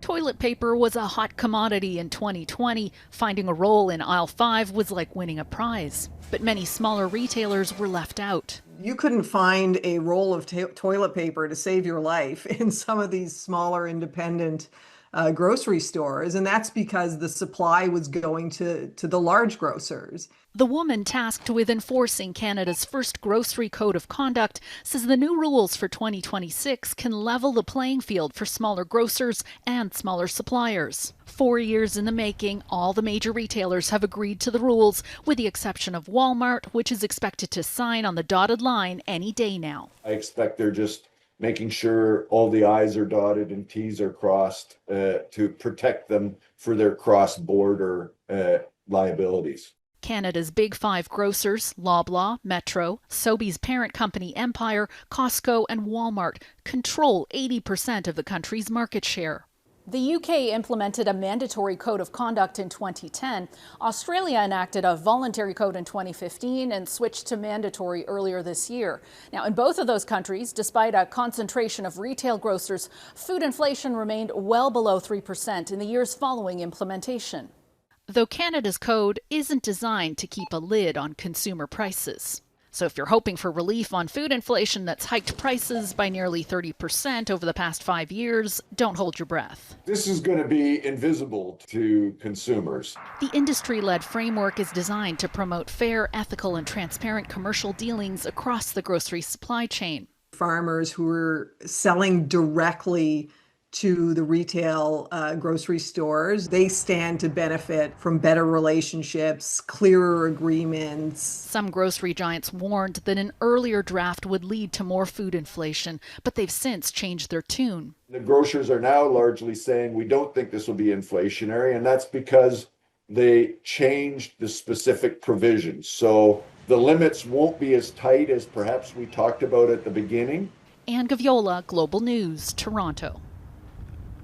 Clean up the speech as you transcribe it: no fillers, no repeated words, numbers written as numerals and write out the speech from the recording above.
Toilet paper was a hot commodity in 2020. Finding a roll in aisle 5 was like winning a prize. But many smaller retailers were left out. You couldn't find a roll of toilet paper to save your life in some of these smaller independent grocery stores. And that's because the supply was going to the large grocers. The woman tasked with enforcing Canada's first grocery code of conduct says the new rules for 2026 can level the playing field for smaller grocers and smaller suppliers. 4 years in the making, all the major retailers have agreed to the rules, with the exception of Walmart, which is expected to sign on the dotted line any day now. I expect they're just making sure all the I's are dotted and T's are crossed to protect them for their cross-border liabilities. Canada's big 5 grocers, Loblaw, Metro, Sobeys parent company Empire, Costco and Walmart control 80% of the country's market share. The UK implemented a mandatory code of conduct in 2010. Australia enacted a voluntary code in 2015 and switched to mandatory earlier this year. Now, in both of those countries, despite a concentration of retail grocers, food inflation remained well below 3% in the years following implementation. Though Canada's code isn't designed to keep a lid on consumer prices. So if you're hoping for relief on food inflation that's hiked prices by nearly 30% over the past 5 years, don't hold your breath. This is going to be invisible to consumers. The industry-led framework is designed to promote fair, ethical, and transparent commercial dealings across the grocery supply chain. Farmers who are selling directly to the retail grocery stores, they stand to benefit from better relationships, clearer agreements. Some grocery giants warned that an earlier draft would lead to more food inflation, but they've since changed their tune. The grocers are now largely saying we don't think this will be inflationary, and that's because they changed the specific provisions. So the limits won't be as tight as perhaps we talked about at the beginning. Gaviola, Global News, Toronto.